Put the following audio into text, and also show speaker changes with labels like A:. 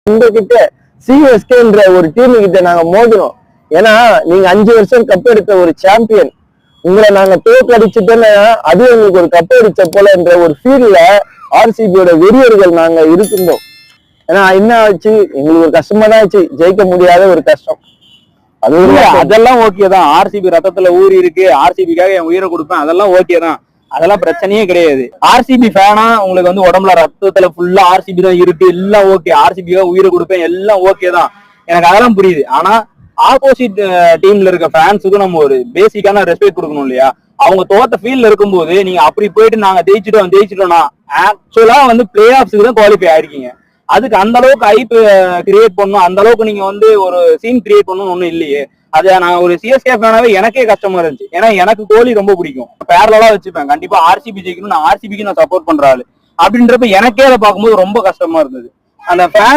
A: உங்ககிட்ட சிஎஸ்கேன்ற ஒரு டீம் கிட்ட நாங்க மோதினோம். ஏன்னா நீங்க 5 வருஷம் கப் எடுத்த ஒரு சாம்பியன், உங்களை நாங்க தோற்கடிச்சுட்டோன்னா அது எங்களுக்கு ஒரு கப் அடிச்ச போல என்ற ஒரு ஃபீல்ல ஆர்சிபியோட வெறியர்கள் நாங்க இருந்தோம். ஏன்னா என்ன ஆச்சு, எங்களுக்கு ஒரு கஷ்டமா தான் ஆச்சு, ஜெயிக்க முடியாத ஒரு கஷ்டம்.
B: அதெல்லாம் ஓகே தான். ஆர்சிபி ரத்தத்துல ஊறி இருக்கு, ஆர்சிபிக்காக என் உயிரை கொடுப்பேன், அதெல்லாம் ஓகே தான், அதெல்லாம் பிரச்சனையே கிடையாது. ஆர்சிபி ஃபேனா உங்களுக்கு வந்து உடம்புல ரத்தத்துல ஃபுல்லா ஆர்சிபி தான் இருக்கு, எல்லாம் ஓகே, ஆர்சிபிக்காக உயிரை கொடுப்பேன், எல்லாம் ஓகே தான், எனக்கு அதெல்லாம் புரியுது. ஆனா ஆப்போசிட் டீம்ல இருக்க ஃபேன்ஸுக்கு நம்ம ஒரு பேசிக்கான ரெஸ்பெக்ட் கொடுக்கணும் இல்லையா? அவங்க தோத்த ஃபீல்ட்ல இருக்கும்போது நீங்க அப்படி போயிட்டு நாங்க ஜெயிச்சிட்டோம்னா ஆக்சுவலா வந்து பிளே ஆஃப்ஸுக்கு தான் குவாலிஃபை ஆயிருக்கீங்க. அதுக்கு அந்த அளவுக்கு ஹைப் கிரியேட் பண்ணணும், அந்த அளவுக்கு நீங்க வந்து ஒரு சீன் கிரியேட் பண்ணணும் ஒன்னும் இல்லையே. அது நான் ஒரு சிஎஸ்கே ஃபேனாவே எனக்கே கஷ்டமா இருந்துச்சு. ஏன்னா எனக்கு கோலி ரொம்ப பிடிக்கும், பேரலா வச்சுப்பேன், கண்டிப்பா ஆர்சிபி ஜெயிக்கணும், நான் ஆர்சிபிக்கு நான் சப்போர்ட் பண்ற ஆளு அப்படின்றப்ப எனக்கே அதை பார்க்கும்போது ரொம்ப கஷ்டமா இருந்தது. அந்த ஃபேன்